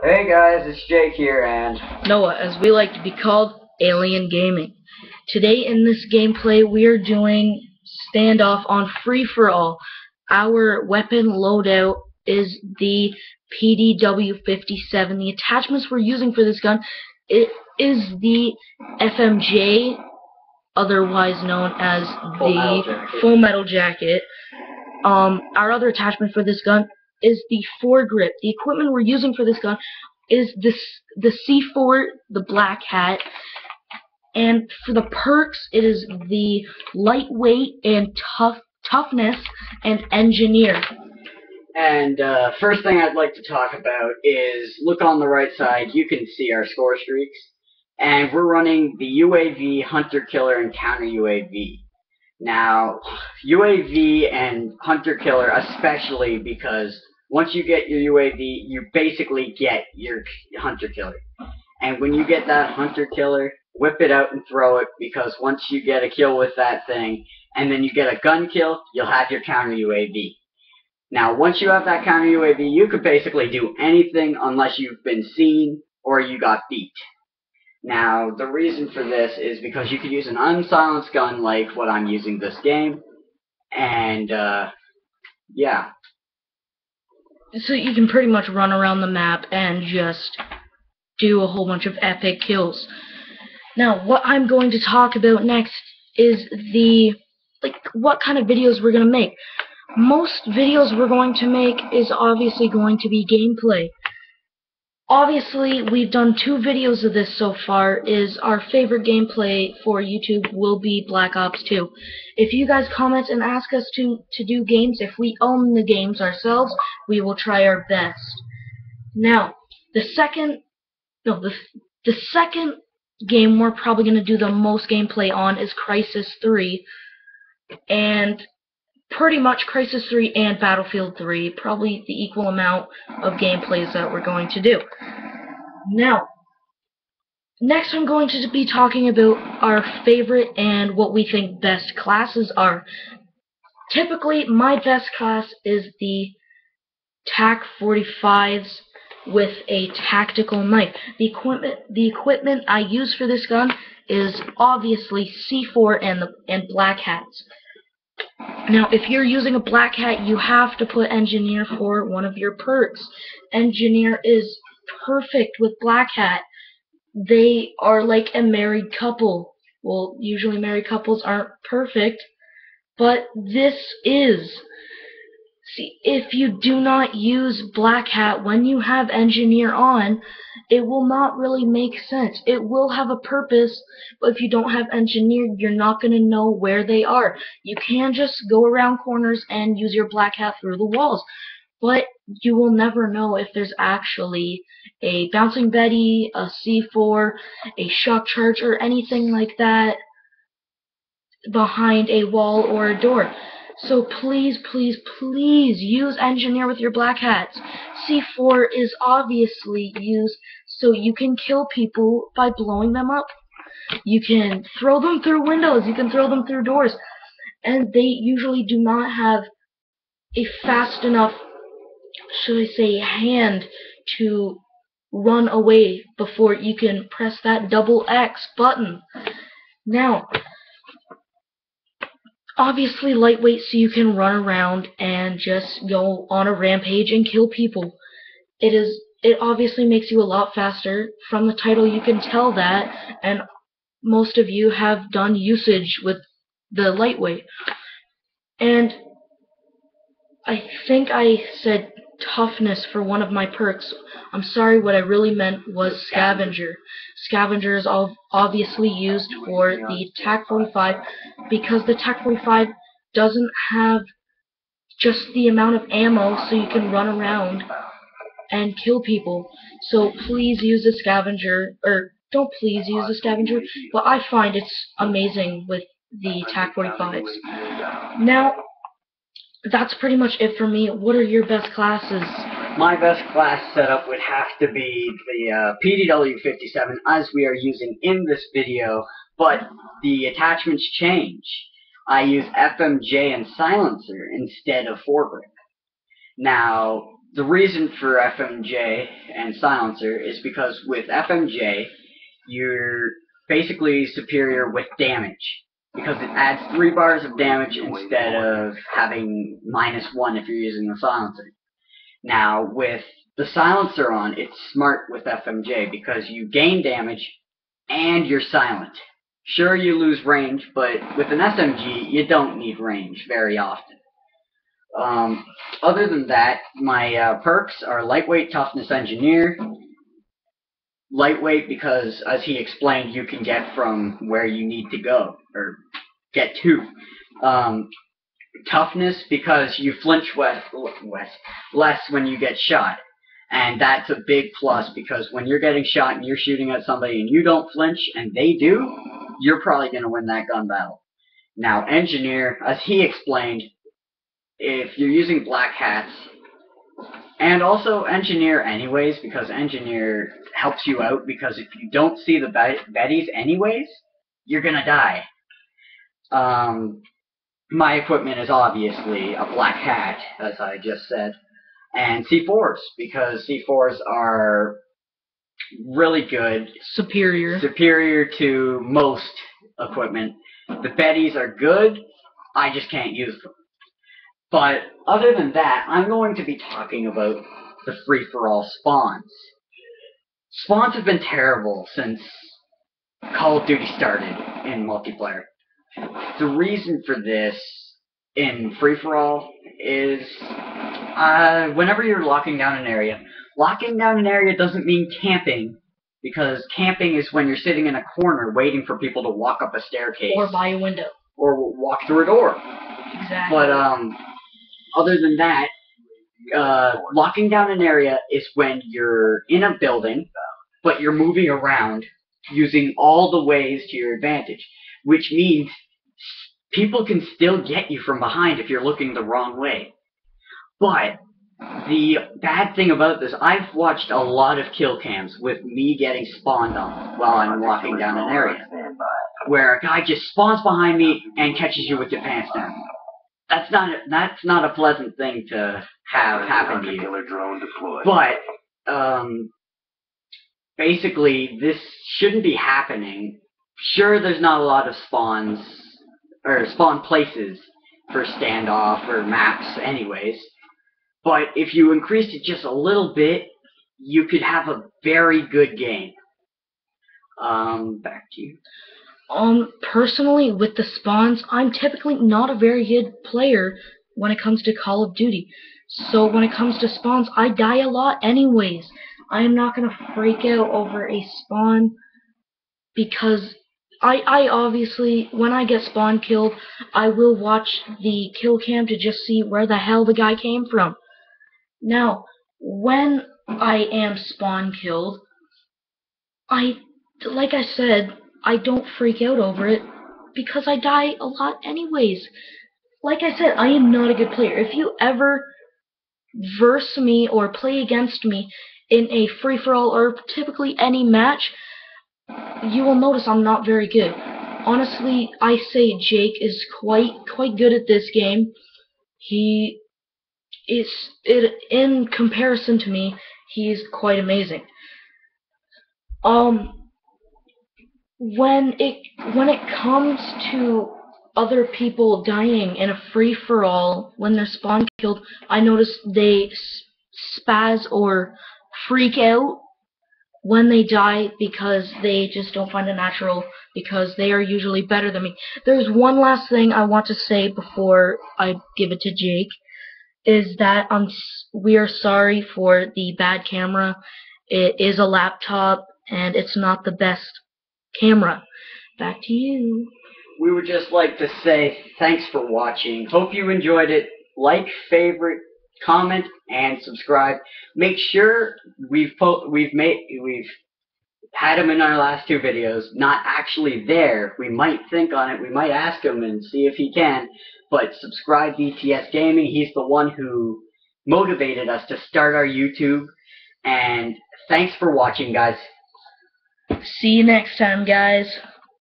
Hey guys, it's Jake here and Noah, as we like to be called, Alien Gaming. Today in this gameplay we are doing Standoff on free-for-all. Our weapon loadout is the PDW-57. The attachments we're using for this gun is the FMJ, otherwise known as the Full Metal Jacket. Our other attachment for this gun is the foregrip. The equipment we're using for this gun is the C4, the black hat, and for the perks it is the lightweight and toughness and engineer. And first thing I'd like to talk about is look on the right side. You can see our score streaks, and we're running the UAV, Hunter Killer, and Counter UAV. Now, UAV and Hunter Killer especially, because once you get your UAV, you basically get your Hunter Killer. And when you get that Hunter Killer, whip it out and throw it, because once you get a kill with that thing, and then you get a gun kill, you'll have your Counter UAV. Now, once you have that Counter UAV, you could basically do anything unless you've been seen or you got beat. Now, the reason for this is because you could use an unsilenced gun like what I'm using this game, and, yeah. So you can pretty much run around the map and just do a whole bunch of epic kills. Now, what I'm going to talk about next is what kind of videos we're going to make. Most videos we're going to make is obviously going to be gameplay. Obviously, we've done 2 videos of this so far. Our favorite gameplay for YouTube will be Black Ops 2. If you guys comment and ask us to do games, if we own the games ourselves, we will try our best. Now, the second game we're probably going to do the most gameplay on is Crisis 3. And pretty much Crisis 3 and Battlefield 3, probably the equal amount of gameplays that we're going to do. Now, next I'm going to be talking about our favorite and what we think best classes are. Typically, my best class is the TAC-45s with a tactical knife. The equipment I use for this gun is obviously C4 and black hats. Now, if you're using a black hat, you have to put engineer for one of your perks. Engineer is perfect with black hat. They are like a married couple. Well, usually married couples aren't perfect, but this is. See, if you do not use black hat when you have engineer on, it will not really make sense. It will have a purpose, but if you don't have engineer, you're not going to know where they are. You can just go around corners and use your black hat through the walls, but you will never know if there's actually a bouncing Betty, a C4, a shock charge, or anything like that behind a wall or a door. So please, please, please use engineer with your black hats. C4 is obviously used so you can kill people by blowing them up. You can throw them through windows, you can throw them through doors, and they usually do not have a fast enough, should I say, hand to run away before you can press that double X button. Now, obviously lightweight so you can run around and just go on a rampage and kill people. It obviously makes you a lot faster. From the title you can tell that, and most of you have done usage with the lightweight. And I think I said toughness for one of my perks. I'm sorry, what I really meant was scavenger. Scavenger is obviously used for the TAC-45 because the TAC-45 doesn't have just the amount of ammo so you can run around and kill people. So please use a scavenger, or don't please use a scavenger, but I find it's amazing with the TAC-45s. Now, that's pretty much it for me. What are your best classes? My best class setup would have to be the PDW-57, as we are using in this video, but the attachments change. I use FMJ and silencer instead of foregrip. Now, the reason for FMJ and silencer is because with FMJ, you're basically superior with damage. Because it adds 3 bars of damage instead of having -1 if you're using the silencer. Now, with the silencer on, it's smart with FMJ because you gain damage and you're silent. Sure, you lose range, but with an SMG, you don't need range very often. Other than that, my perks are lightweight, toughness, engineer. Lightweight because, as he explained, you can get from where you need to go, or get to. Toughness because you flinch less when you get shot. And that's a big plus because when you're getting shot and you're shooting at somebody and you don't flinch and they do, you're probably going to win that gun battle. Now, engineer, as he explained, if you're using black hats, and also engineer anyways, because engineer helps you out, because if you don't see the baddies anyways, you're going to die. My equipment is obviously a black hat, as I just said, and C4s, because C4s are really good. Superior to most equipment. The baddies are good, I just can't use them. But other than that, I'm going to be talking about the free-for-all spawns. Spawns have been terrible since Call of Duty started in multiplayer. The reason for this in free-for-all is whenever you're locking down an area doesn't mean camping, because camping is when you're sitting in a corner waiting for people to walk up a staircase. Or by a window. Or walk through a door. Exactly. But, other than that, locking down an area is when you're in a building, but you're moving around using all the ways to your advantage, which means people can still get you from behind if you're looking the wrong way. But the bad thing about this, I've watched a lot of kill cams with me getting spawned on while I'm walking down an area, where a guy just spawns behind me and catches you with your pants down. That's not a pleasant thing to have happen to you. But basically, this shouldn't be happening. Sure, there's not a lot of spawns or spawn places for standoff or maps, anyways. But if you increased it just a little bit, you could have a very good game. Back to you. Personally, with the spawns, I'm typically not a very good player when it comes to Call of Duty. So when it comes to spawns, I die a lot anyways. I am not going to freak out over a spawn, because I obviously, when I get spawn killed, I will watch the kill cam to just see where the hell the guy came from. Now, when I am spawn killed, like I said, I don't freak out over it, because I die a lot anyways. Like I said, I am not a good player. If you ever verse me or play against me in a free-for-all or typically any match, you will notice I'm not very good. Honestly, I say Jake is quite good at this game. He is, in comparison to me, he's quite amazing. When it comes to other people dying in a free-for-all, when they're spawn killed, I notice they spaz or freak out when they die, because they just don't find it natural, because they are usually better than me. There's one last thing I want to say before I give it to Jake, is that we are sorry for the bad camera. It is a laptop, and it's not the best camera. Back to you. We would just like to say thanks for watching. Hope you enjoyed it. Like, favorite, comment, and subscribe. Make sure we've had him in our last 2 videos. Not actually there. We might think on it. We might ask him and see if he can. But subscribe BTS Gaming. He's the one who motivated us to start our YouTube. And thanks for watching, guys. See you next time, guys.